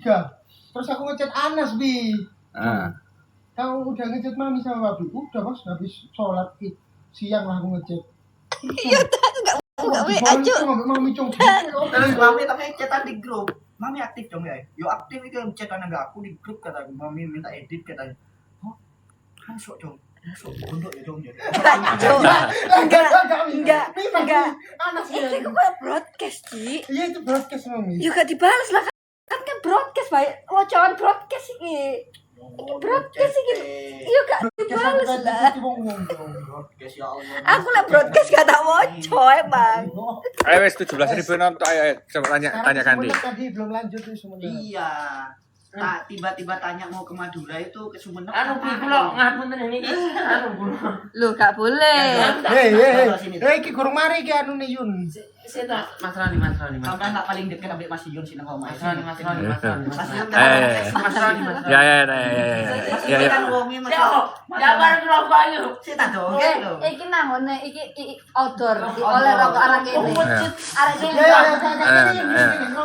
Terus aku ngechat Anas, Bi. Ah. Kamu udah ngechat Mami sama Papi? Udah, Mas, habis sholat siang lah aku ngechat. Iya, enggak aja. Mami cung. Terus Mami tapi chatan di grup. Mami aktif dong ya. Yo aktif itu chatan enggak aku di grup kata Mami minta edit katanya. Oh, masuk dong. Masuk pondok ya dong ya. Enggak. Anas Ini ya. kok kayak broadcast, Ci. Iya itu broadcast, Mami. Juga dibalas lah kan broadcast baik. Wacan broadcast iki. Broadcast iki. Iya gak dibalas lah. Broadcast ya Allah. Aku lah broadcast gak tak woco emang. Ayo wes 17.000 nonton. Ayo coba tanya Kandi. Tadi belum lanjut tuh semuanya. Iya. Nah, tiba-tiba tanya mau ke Madura itu ke Sumenep. Anu kula ngapunten iki. Anu kula. Lu gak boleh. Iki gurung mari iki anu nih Yun. Seta Mas Rani. Sampai nggak paling dekat ambil Mas Yun sih nang omah. Mas Rani. Mas Yun Ya. kan wonge Mas. Jabar rokok ayo. Sita dong. Iki nangone iki outdoor oleh rokok arek kene. Arek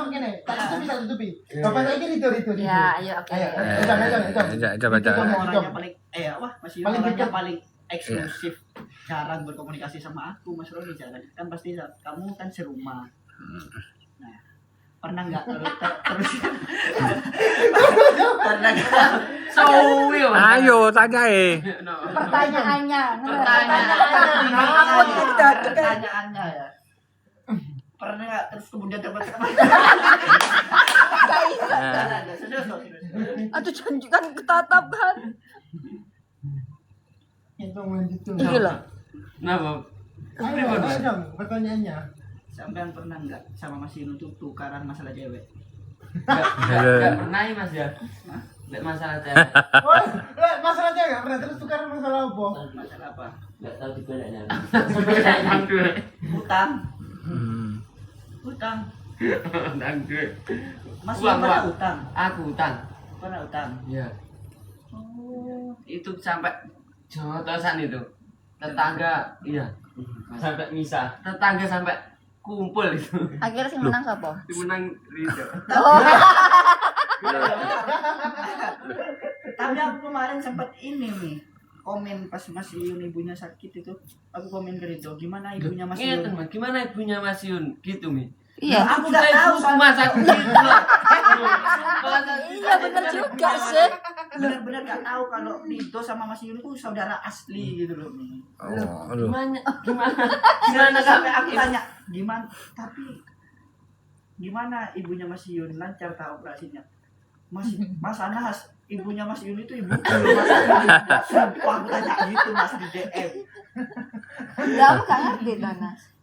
kene. Tak tutupi. Bapak lagi tidur. Ya, ayo oke. Coba. Orangnya paling Mas Yun orangnya paling eksklusif. Jarang berkomunikasi sama aku, Mas Roni jarang. Kan pasti kamu kan serumah. Nah, pernah nggak terus pernah nggak Ayo tanya Pertanyaannya. pertanyaannya ya pernah nggak terus kemudian dapat serius. Aduh janji kan ketatap kan. Itu lanjut tuh. Iki lho. Napa? Ayo dong pertanyaannya. Sampean pernah nggak sama Mas Yun tuh tukaran masalah cewek? Enggak pernah ya Mas ya. Enggak masalah cewek. Masalahnya enggak pernah terus tukaran masalah apa? Masalah apa? Enggak tahu dibelanya. Utang. Nang duit. Mas Uang, Yun pernah Pak. utang? Aku utang. Pernah utang? Iya. Oh. Itu sampai jotosan itu. Tetangga, iya. Sampai misah. Tetangga sampai kumpul itu. Akhirnya sing menang sapa? Menang Ridho. Oh. Tapi aku kemarin sempat ini nih komen pas Mas Yun ibunya sakit itu. Aku komen ke Ridho, gimana ibunya Mas Iya, Yun? teman. Gimana ibunya Mas Yun? Gitu, Mi. Iya. Aku nggak tahu Cuma sakit gitu loh. Iya bener juga sih. Benar-benar nggak tahu kalau Ridho sama Mas Yun itu saudara asli gitu loh. Aduh. Gimana sampai aku tanya gimana? Tapi gimana ibunya Mas Yun lancar tak operasinya? Mas Anas, ibunya Mas Yun itu ibu kalau Mas Yun. Sumpah aku tanya gitu Mas di DM. Enggak aku gak ngerti Nas.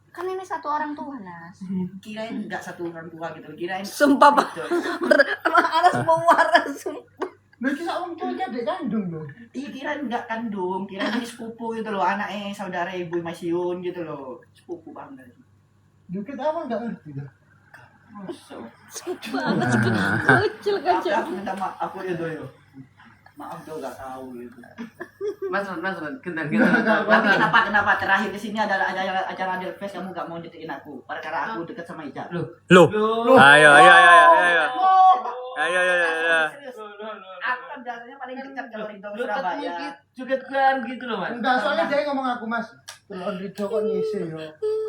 Kan ini satu orang tua Nas. Kirain nggak satu orang tua gitu. Kirain Sumpah Pak. gitu. Emang Anas mau waras sumpah. Lu kisah orang tuanya adik kandung loh. Iya kirain nggak kandung, kirain ini sepupu gitu loh, anaknya saudara ibu Mas Yun gitu loh, sepupu banget. Dikit awal nggak ngerti dah. Kecil kecil. Aku minta maaf, aku ya doyo. Maaf tuh nggak tahu gitu. Mas, kentar. Tapi kenapa terakhir ke sini ada acara Delfest kamu nggak mau deketin aku? Perkara aku deket sama Ica. Loh. Ayo. Serius. Aku kan biasanya paling dekat kalau Ridho ke Surabaya. Juga kan gitu loh, Mas. Enggak, soalnya dia ngomong aku Mas. Kalau Ridho kok ngisi yo.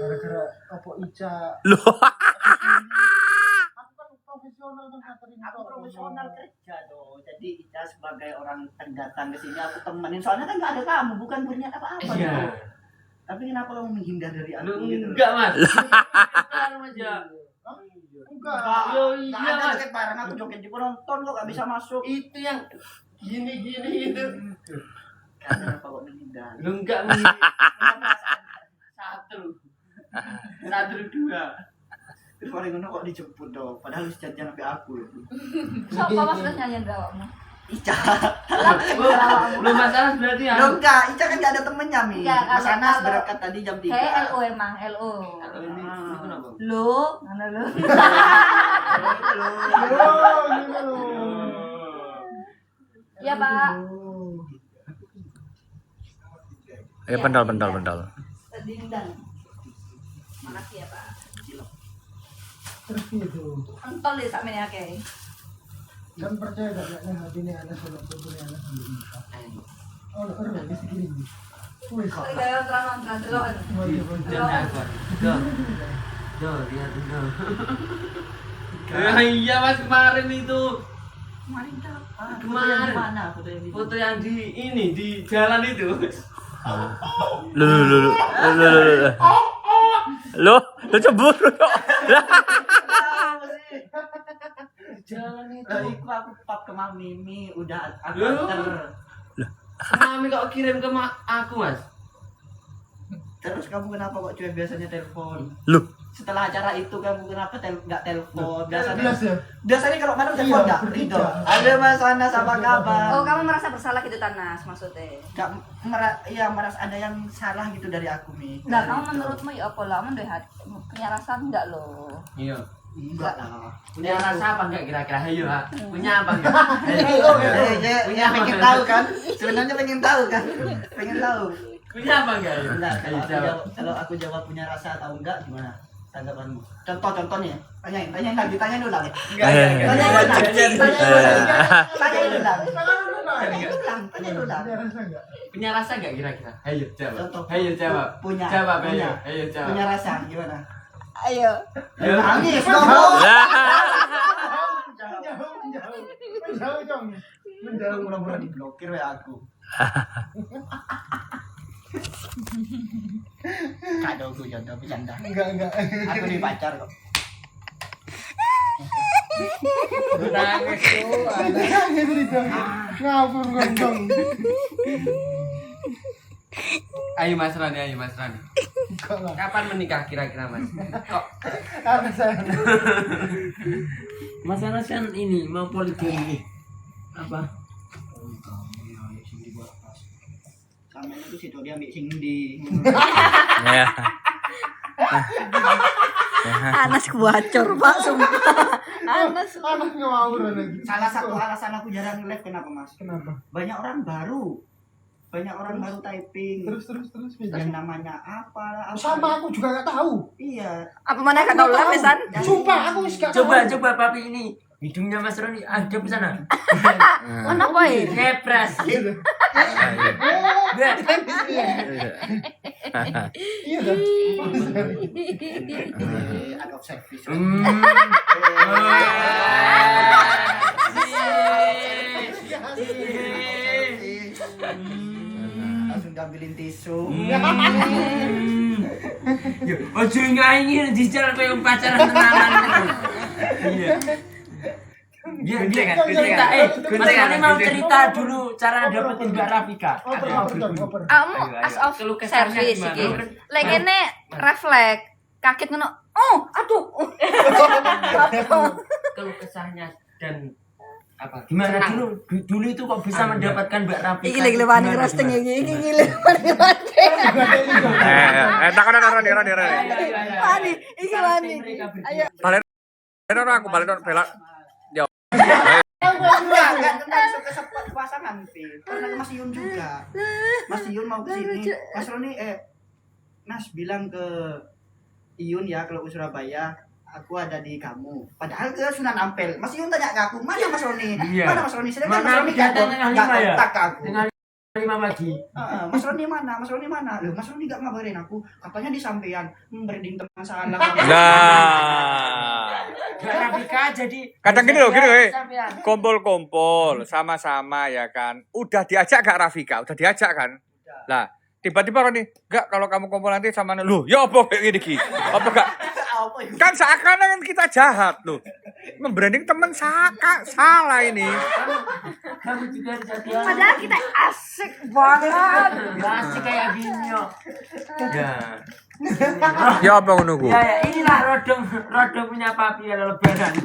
Gara-gara apa Ica. Loh. Aku kan profesional kan katerin. Aku profesional kerja dong. Jadi Ica sebagai orang pendatang ke sini aku temenin. Soalnya kan nggak ada kamu, bukan berniat apa-apa. Iya. Gitu. Tapi kenapa kamu menghindar dari aku gitu? Enggak, Mas. Kan aja. Enggak. Yo Nggak iya, ada Mas. joget bareng aku joget di penonton kok nggak bisa masuk. Itu yang gini itu. Kenapa kok menghindar? Lu enggak satu dua. Terus paling ngono kok dijemput dong. Padahal harus jajan sampai aku. Siapa Mas terus nyanyiin gawakmu? Ica. Lu masalah berarti ya. Lo enggak, Ica kan nggak ada temennya Mi. Enggak, Mas Anas kalau- berangkat tadi jam 3. Kayak LO emang LO. Ini kenapa? Lu, mana lu? Iya Pak. Ayo pentol. Dindang. Makasih ya Pak. Terus gitu. Entol deh sak meneh akeh. Kan percaya gak nek hati ini anak sono tuh ini anak sambil nikah. Oh, ora wis gini. Wis. Gaya terang delok. Lihat tuh. Iya mas kemarin itu. Kemarin apa? Kemarin. Mana foto yang di Foto yang di ini di jalan itu. Lo cemburu kok. Jalan itu. aku pap ke Mimi udah aku Loh. anter. Mami kok kirim ke aku mas? Terus kamu kenapa kok cuma biasanya telepon? Loh, Setelah acara itu kamu kenapa nggak telepon? Biasanya Jelas ya. biasanya kalau mana telepon Iya, nggak? bertiga. Ridho. Ada Mas Anas apa kabar? Oh, kamu merasa bersalah gitu Tanas maksudnya? Nggak merasa ada yang salah gitu dari aku Mi. Nah, kamu menurutmu ya apa lah? Kamu punya rasa enggak loh? Iya. Enggak lah. Punya rasa apa enggak kira-kira? Ayo ha. Punya apa enggak? Punya pengen tahu kan? Sebenarnya pengen tahu kan? Pengen tahu. Punya apa enggak? Enggak, Ayo jawab. kalau aku jawab punya rasa atau enggak gimana? Tanggapanmu. Contohnya. Tanyain lagi, tanyain ulang. Tanyain ulang. Ada rasa enggak? Punya rasa enggak kira-kira? Ayo jawab. Contoh. Ayo jawab. Punya. Jawab ayo. Punya. Ayo jawab. Punya rasa gimana? Ayo. Ayo. Nangis dong. Menjauh, Jong. Menjauh. Murah-murah diblokir ya aku. Kado aku contoh bercanda. Enggak. Aku nih pacar kok. Nangis tuh. Nangis nih, Jong. Ngawur kok, Jong. Ayo Mas Rani. Enggak lah. Kapan menikah kira-kira Mas? Kok Ada saya. Mas Anas kan ini mau poligami. Apa? Sama itu sih dia ambil sing di. ya. Anas bocor, Pak, sumpah. Anas. Anak ngawur lagi. Salah satu alasan aku jarang live kenapa Mas? Kenapa? Banyak orang baru typing. Terus Terus Pijan. namanya apa? Sama aku juga enggak tahu. Iya. Apa mana enggak tahu lah, Mesan? Sumpah aku wis gak tahu. Coba papi ini hidungnya Mas Rani ada di sana. Mana apa ya? Kepres. Iya dah. Out of service. Langsung diambilin tisu. Ojo ngaingin di jalan kayak pacaran tenanan. Iya. Iya kan? Cerita Mas Rani mau cerita dulu cara dapetin Mbak Rafika. Oper. Kamu as of Keluh kesahnya service gimana? iki. Lek kene refleks kaget ngono. Oh, aduh. Keluh kesahnya dan apa? Gimana dulu itu kok bisa mendapatkan Mbak Rafika? Iki lagi lewani roasting iki lewani roasting. Takon Rani. Wani, iki wani. Ayo. Balen aku bela. Enggak tentang pasangan sih. Karena Mas Yun juga. Mas Yun mau ke sini. Mas Roni Nas bilang ke Iyun ya kalau ke Surabaya aku ada di kamu. Padahal ke Sunan Ampel. Mas Yun tanya ke aku, mana Mas Roni? Iya. Mana Mas Roni? Sedangkan Mana Mas Roni datang tengah nggak 5 ya? kontak ke aku. Tengah 5 pagi. Mas Roni mana? Mas Roni mana? Loh, Mas Roni nggak ngabarin aku. Katanya di sampean. Branding teman salah. Nah. Mbak Rafika jadi Kadang gini loh, Sampean. kumpul-kumpul sama-sama ya kan. Udah diajak gak Rafika? Udah diajak kan? Lah, tiba-tiba Roni, enggak kalau kamu kumpul nanti sama lu. Ya apa kayak gini Ki? Apa enggak? Apa itu? Kan seakan-akan kita jahat loh. Membranding teman salah ini. Kamu juga jadi Padahal kita asik banget. asik kayak Binyo. Ya. Ya apa menunggu? Ya, inilah rodong punya papi ya lebaran.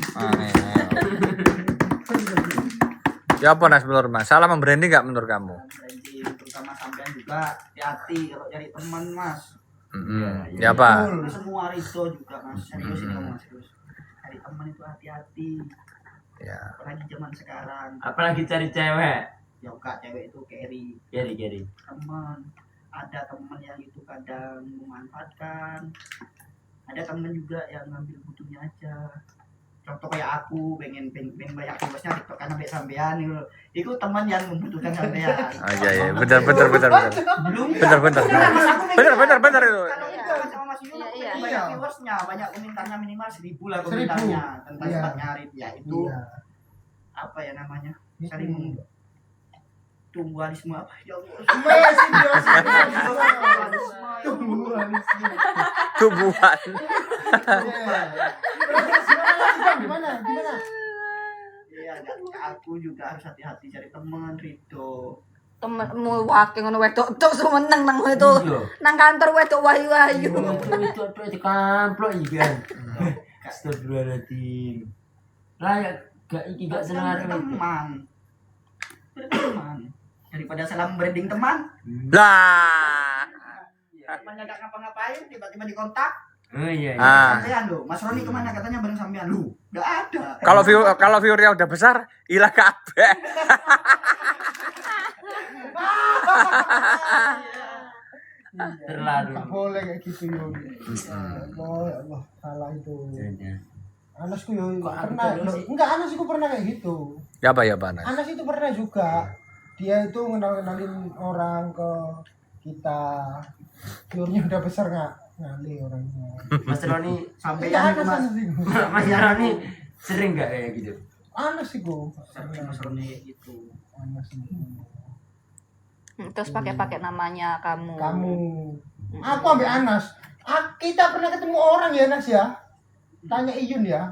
Ya apa Nas menurut Mas? Salah membranding nggak menurut kamu? Branding terutama sampean juga hati-hati kalau cari teman Mas. Ya apa? Semua Rizzo juga Mas. Serius ini Mas serius. Cari teman itu hati-hati. Ya. Apalagi zaman sekarang. Apalagi cari cewek. Ya enggak cewek itu carry Geri. teman. Ada teman yang itu kadang memanfaatkan. Ada teman juga yang ngambil butuhnya aja. contoh kayak aku pengen banyak viewers-nya TikTok kan sampai sampean gitu. Itu teman yang membutuhkan sampean. Oh iya, benar. Belum Benar. Itu. Kalau kita sama Mas Yun Iya, banyak iya. viewersnya, banyak komentarnya minimal 1.000 lah 1.000. komentarnya tentang Iya. tempatnya Arif ya itu Iya. apa ya namanya? Itu. Saling tumbuhanisme apa ya Allah. Masih biasa. Tumbuhanisme. Tubuhan. Gimana? Iya, aku juga harus hati-hati cari teman Rito. Temenmu wake ngono wedok tok sumeneng nang itu. Iya. Nang kantor wedok wayu-wayu. Itu dikamplok iki kan. Astagfirullahaladzim. Lah ya gak iki gak seneng arek itu. Berteman. Daripada salam branding teman, Lah. temannya gak ngapa-ngapain, tiba-tiba dikontak. Oh iya. Ah. Sampean lu, Mas Roni kemana katanya bareng sampean lu? Gak ada. Kalau viewernya udah besar, ilah kabeh. Terlalu. Tak boleh kayak gitu Yun. Allah, salah itu. Anasku yo Kok aku pernah, terus sih? enggak Anas itu pernah kayak gitu. Ya apa ya, Panas? Anas itu pernah juga. Dia itu kenalin orang ke kita. Viewernya udah besar ngali orangnya. Mas Roni Sampean Iya, itu Anas Mas. itu. Mas Roni sering gak kayak gitu? Anas itu. Mas Roni itu. Anas itu. Terus pakai namanya kamu. Kamu. Aku ambil Anas. Kita pernah ketemu orang ya Anas ya. Tanya Iyun ya.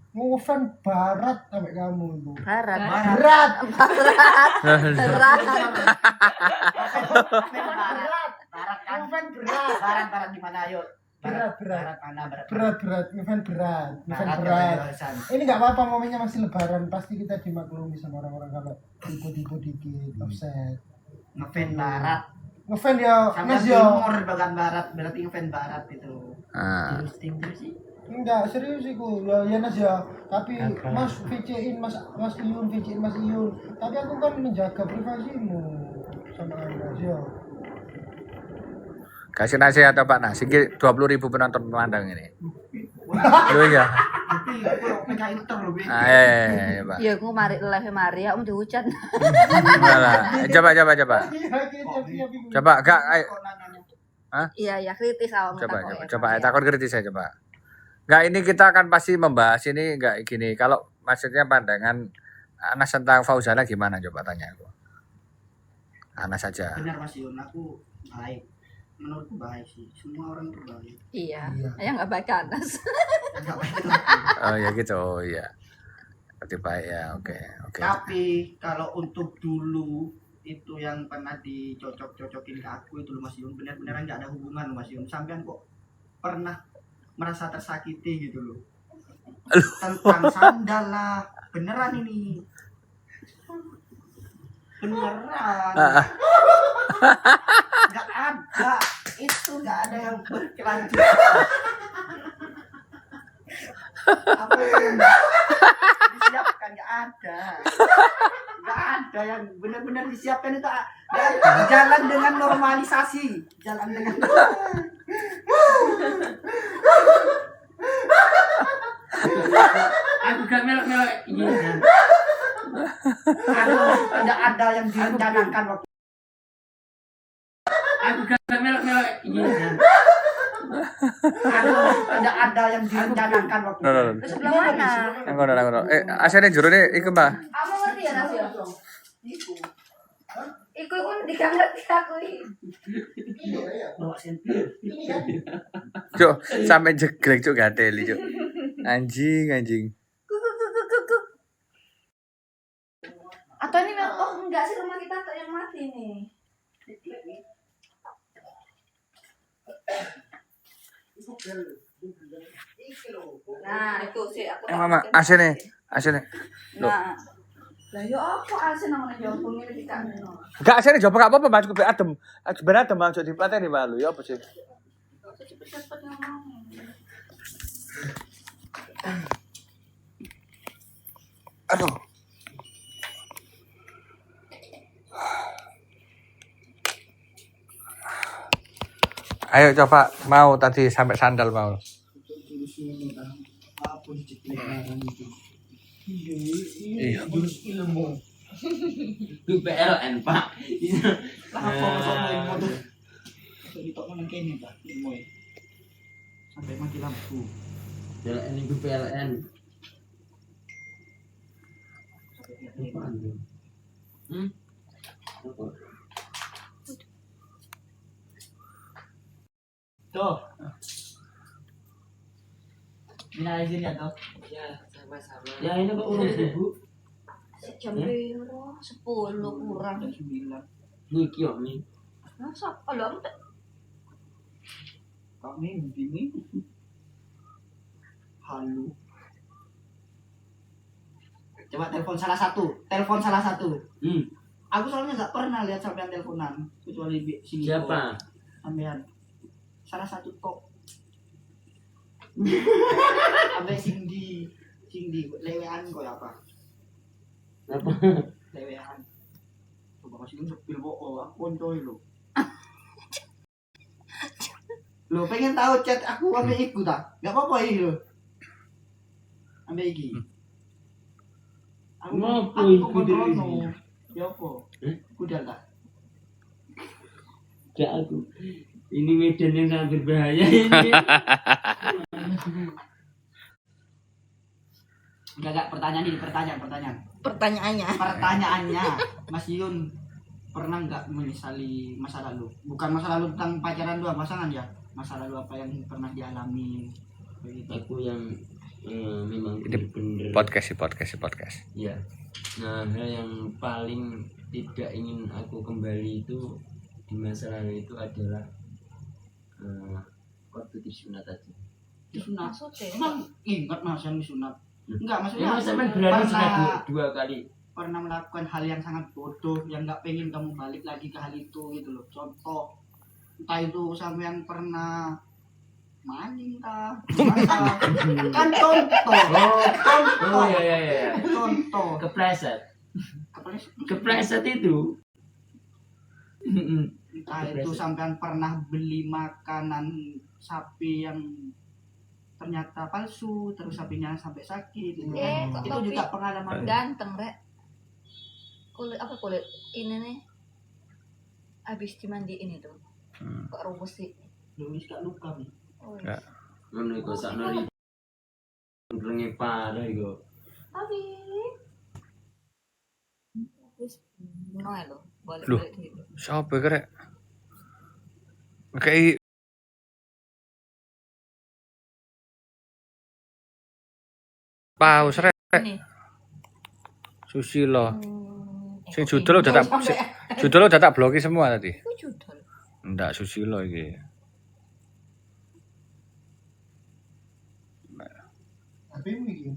Ngefan barat sampai kamu itu. Barat. Berat. Berat. Barat kan? Ngefan berat. Barat di mana ayo? Berat. Barat mana? Berat. Ngefan berat. Ngefan Barat berat. ya, San. Ini nggak apa-apa, momennya masih lebaran. Pasti kita dimaklumi sama orang-orang kalau tipu-tipu dikit, offset. Ngefan barat. Ngefan ya, Sampai Mas ya. timur bagian barat, berarti ngefan barat itu. Ah. Timur sih. Enggak, serius iku. Ya Nas ya. Tapi Mas VC-in Mas Iyun, VC-in Mas Iyun. Tapi aku kan menjaga privasimu sama Mas ya. Kasih nasihat apa Pak Nas? Iki 20.000 penonton pelandang ini. Loh iya. Tapi kalau PKI itu terlalu beda. Ya, Pak. Ya aku mari live mari ya dihujan. Malah. Coba. Coba gak ayo. Iya kritis awakmu Coba takut kritis saya coba. Enggak, ini kita akan pasti membahas ini enggak gini. Kalau maksudnya pandangan Anas tentang Fauzana gimana coba tanya aku. Anas saja. Benar Mas Yun, aku baik. Menurutku baik sih. Semua orang tuh baik. Iya. Iya. Ya enggak baik Anas. Enggak baik itu. Oh ya gitu. Oh iya. Berarti baik ya. Oke. Tapi kalau untuk dulu itu yang pernah dicocok-cocokin ke aku itu loh Mas Yun, benar-benar enggak ada hubungan loh Mas Yun. Sampean kok pernah merasa tersakiti gitu loh. Tentang sandal lah. Beneran ini. Beneran. Enggak ada. Itu enggak ada yang berkelanjutan. Apa yang disiapkan enggak ada. Enggak ada yang benar-benar disiapkan itu. Jalan dengan normalisasi. Jalan dengan Aku gak melok-melok ini. tidak ada yang direncanakan waktu Aku gak melok-melok ini. tidak ada yang direncanakan waktu No. Sebelah mana? Ngono. Asane jero ne iku, Mbak. Kamu ngerti ya Nas ya? itu Iku tidak ngerti aku iki. bawa senter Cuk, sampe jegrek cuk gateli cuk. Anjing. Atau ini enggak sih rumah kita atau yang mati nih? Nah, itu sih aku. Mama, asene. Loh. Nah. Lah yo apa asin namanya jombong ini kita. Enggak asene coba gak apa-apa, Mas, kuwi adem. Ben adem Mas di pateni malu ya apa sih? Cepet-cepet ngomong. Aduh. Ayo coba mau tadi sampai sandal mau. apa Aku diceklek barang itu. Iya. Jurus ilmu. Itu PLN, Pak. Lah apa masuk ilmu tuh? Masuk ditokno nang kene, Pak, ilmu e. Sampai mati lampu. PLN itu PLN. Sampai Apaan tuh? Apa? Tuh. Minal izin ya, toh. Ya, sama-sama. Ya, ini kok urus Ibu. Jam piro? 10 kurang. Jam 9. Lu kiok nih. Masa kalau Kami begini. Halo. Coba telepon salah satu. Aku soalnya nggak pernah lihat sampean teleponan kecuali sini. Siapa? Sampean. Salah satu kok. Sampai Cindy lewean kok ya apa? Apa? Lewean. Coba masih sepil bohong, aku koncoy lo. Lo pengen tahu chat aku sampai ikut tak? Gak apa-apa ini lo. Sampai iki. Ngopo aku iku dhewe iki? Ya apa? Udah tak? Gak aku. Ini medan yang sangat berbahaya ini. Enggak pertanyaan. Pertanyaannya, Mas Yun pernah nggak menyesali masa lalu? Bukan masa lalu tentang pacaran doang, pasangan ya. Masa lalu apa yang pernah dialami? Begitu. Aku yang memang Ini bener-bener. podcast. Ya. Nah, hal yang paling tidak ingin aku kembali itu di masa lalu itu adalah waktu disunat tadi. Disunat. maksudnya Emang ingat Mas yang disunat? Enggak, maksudnya Emang sampean berani sunat pernah dua kali? pernah melakukan hal yang sangat bodoh yang nggak pengen kamu balik lagi ke hal itu gitu loh. Contoh, entah itu sampean pernah maning kah? Kan contoh. Oh ya. Contoh. Kepleset. Kepleset. Kepleset itu. Entah itu sampean pernah beli makanan sapi yang ternyata palsu, terus sapinya sampai sakit gitu. kok Itu topi juga pengalaman. ganteng rek kulit ini nih habis dimandiin itu kok rumus sih Luis gak luka nih. oh, Ya. Ngono iku sakno ri. Renge parah iku. tapi wis noe lo Loh. balik gitu Siapa kira? Kayak paus rek ini Susilo. Sing judul udah tak bloki semua tadi. itu judul Ndak Susilo iki. Tapi ini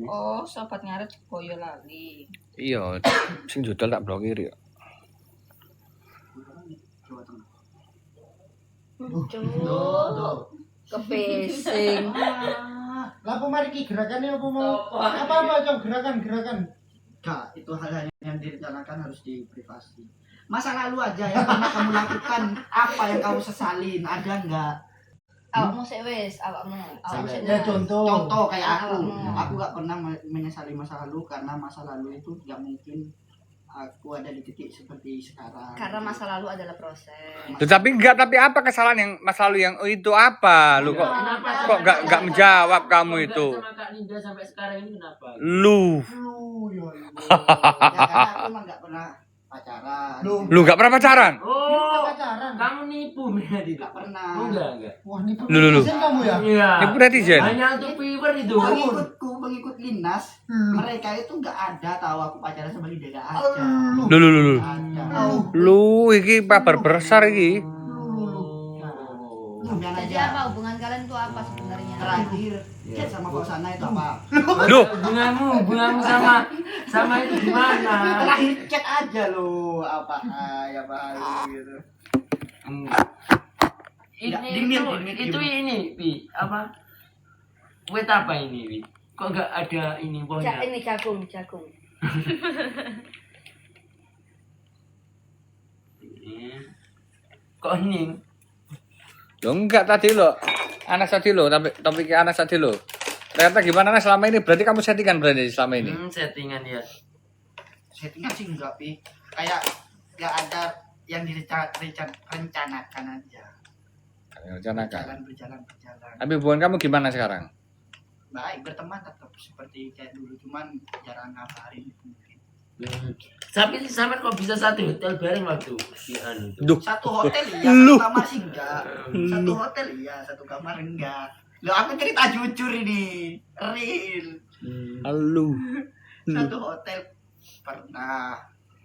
oh sobat ngaret boyo lali Iya, sing judul tak blokir ya. Jawa Tengah. Cuk, kepesing Lapo mari ki gerakannya apa mau? Apa Cong gerakan. Gak, itu hal-hal yang direncanakan harus di privasi. Masa lalu aja yang pernah kamu lakukan, apa yang kamu sesalin, ada nggak? awakmu sik wis awakmu sik Ya contoh. Contoh kayak Awakmu. aku gak pernah menyesali masa lalu karena masa lalu itu gak mungkin aku ada di titik seperti sekarang. karena masa lalu adalah proses Tapi apa kesalahan yang masa lalu yang itu apa? Lu kok enggak menjawab kamu itu? Sama Kak Linda sampai sekarang ini kenapa? Lu Ya karena aku emang gak pernah pacaran. lu enggak pernah pacaran? Oh, pacaran. kamu nipu berarti. Gak pernah. Oh, enggak. Wah, ini Lu. pesen kamu ya? Iya. Ibu netizen. Hanya untuk viewer itu. Pengikut Linas, mereka itu gak ada tahu aku pacaran sama Linda, gak ada. Lu. Gak ada. Lu iki kabar besar iki. Kemudian jadi aja apa hubungan kalian tuh apa sebenarnya terakhir chat sama Fauzana itu apa? Lu Hubunganmu sama itu gimana? Terakhir chat aja lo apa ya gitu. Ini, Pi, apa? Wet apa ini, Pi? Kok enggak ada ini pohonnya? ini jagung Kok hening? enggak tadi lo. Anas tadi lo, tapi anas tadi lo. Ternyata gimana Nas selama ini? Berarti kamu settingan berarti selama ini. Settingan ya. Settingan sih enggak, Pi. Kayak enggak ada yang direncanakan aja. Rencanakan. Berjalan. Tapi hubungan kamu gimana sekarang? Baik, berteman tetap seperti kayak dulu, cuman jarang ngabarin mungkin. Tapi sampai kok bisa satu hotel bareng waktu di anu tuh. Duh. Satu hotel iya, satu kamar sih enggak. Satu hotel iya, satu kamar enggak. Loh, aku cerita jujur ini, real. Halo. Satu hotel pernah,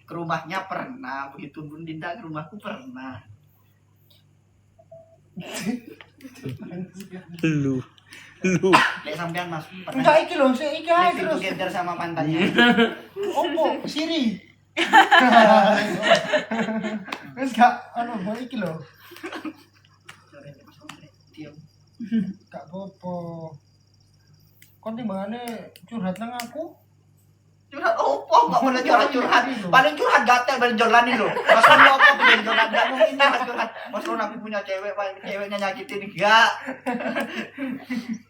ke rumahnya pernah, begitu Bun Dinda ke rumahku pernah. Lu. Lek sampean Mas, Enggak iki lho, iki ae living terus. together sama mantannya. Opo? Siri. Wis gak mau iki lho. Diam. Gak apa-apa. Kon timbangane curhat nang aku. Curhat opo, enggak boleh curhat. Paling curhat gatel paling jolan ini loh. Mas Ron lo apa punya jolan? Enggak mungkin mas curhat. Mas Ron aku punya cewek, paling ceweknya nyakitin enggak.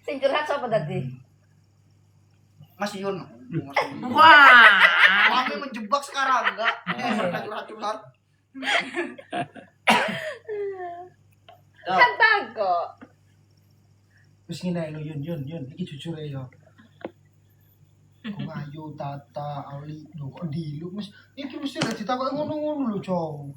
Sing curhat sapa tadi? Mas Yun. Wah. Kami menjebak sekarang enggak. Curhat. Kan takok. Wis ngene lho Yun, iki jujur ae yo. Kok ayo Tata, Ali, lho kok dilu Mas. Iki mesti lek ditakoki ngono-ngono lho, Cong.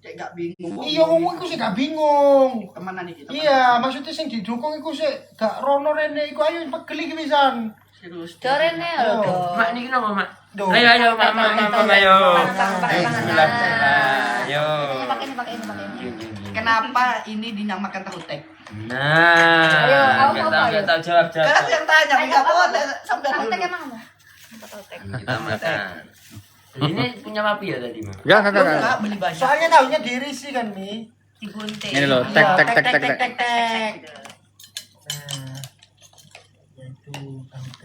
Kayak enggak bingung. Iya ngomong iku sih gak bingung. Temenan iki. Iya, maksudnya sing didukung iku sih gak rono rene iku ayo pegel iki pisan. Serius. Dorene lho. Mak niki napa, Mak? Duh. Ayo, Mama, ayo. Ayo. Pakai ini. Kenapa ini dinamakan tahu tek? Nah. Ayo, apa, Nggak ayo. tahu jawab. Karena aku yang tanya, enggak boleh sampai Tahu tek dulu. emang apa? Tahu tek. Kita makan. Ini punya papi ya tadi, Mak? Enggak. Enggak beli banyak. Soalnya tahunya diri sih kan nih. Dibunting. Ini loh, tek. Nah, itu tahu tek.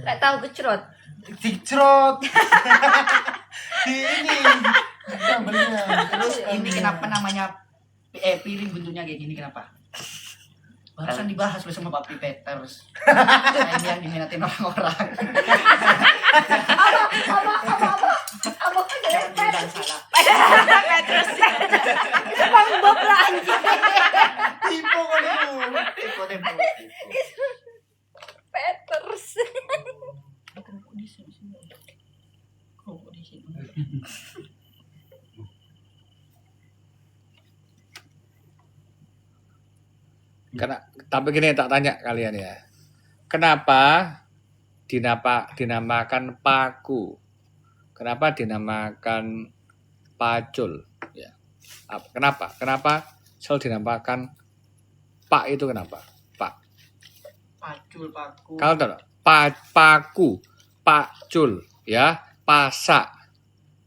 Kayak tahu gecrot. Dicrot. Di ini. Sambelnya. Terus ini kenapa namanya piring bentuknya kayak gini kenapa? Barusan dibahas bersama Pak Peters. Nah, ini yang diminatin orang-orang. Apa kan Jangan bilang salah. Bang Bob lah anjing. Tipu kan itu. Tempo. Peters. Kok di sini? Tapi gini tak tanya kalian ya. Kenapa dinamakan paku? Kenapa dinamakan pacul? Ya. Kenapa? Kenapa selalu dinamakan pak itu kenapa? Pak. Pacul, paku. Kalau tahu paku, pacul, ya, pasak,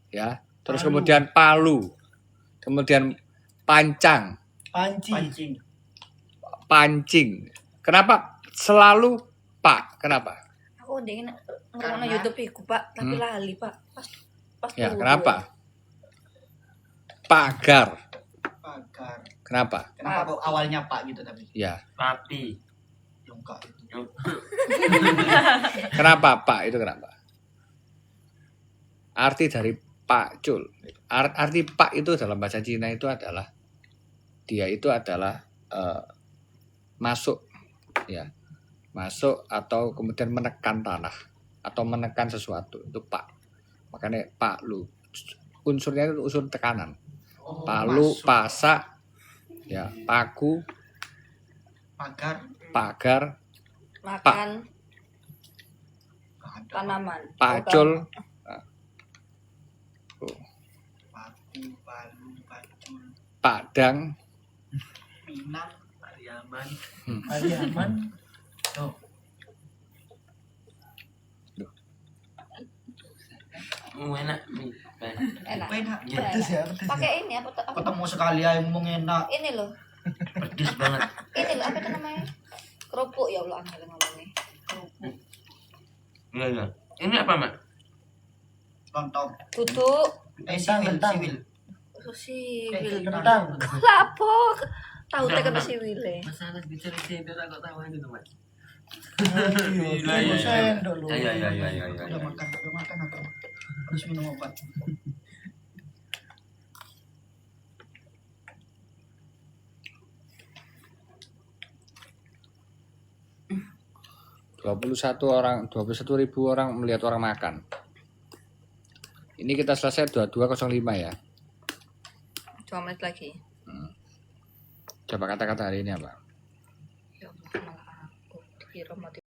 ya. Terus Palu. kemudian palu, kemudian pancang, Pancing. pancing. Kenapa selalu pak? Kenapa? Aku ndengin ngrungokno Karena- YouTube iku, Pak, tapi lali, Pak. Pas Ya, turu. kenapa? Pagar. Pagar. Kenapa? Kenapa kok awalnya Pak gitu tapi? Ya. Papi. Enggak. Kenapa pak itu kenapa? Arti dari pacul. Arti pak itu dalam bahasa Cina itu adalah dia itu adalah masuk, ya, masuk atau kemudian menekan tanah atau menekan sesuatu itu pak. Makanya pak lu unsurnya itu unsur tekanan. Palu, masuk. pasak, ya, paku, Pagar. pagar, Makan Ada. tanaman. pacul, Paku, palu, pacul. padang. Minang. Pariaman. Aliaman. Tuh. Enak nih. Enak. Enak. Pedes ya, pedes. Pakai ini apa? Ketemu sekali aja ngomong enak. Ini loh. Pedes banget. Ini loh apa itu namanya? Kerupuk ya Allah angel ngomongnya. Enggak. Ini apa, Mak? Lontong. Tutuk. Siwil. Kentang. Siwil. Kentang. Lapo. Tahu tek apa siwile. Masalah bicara biar aku tahu itu, Mak. Iya, iya, iya. Sendok lu. Iya, iya, iya, iya, iya. Udah makan aku. Harus minum obat. orang 21.000 orang melihat orang makan. Ini kita selesai 22.05 ya. 2 menit lagi. Coba kata-kata hari ini apa? Ya Allah, malah aku dikira mati.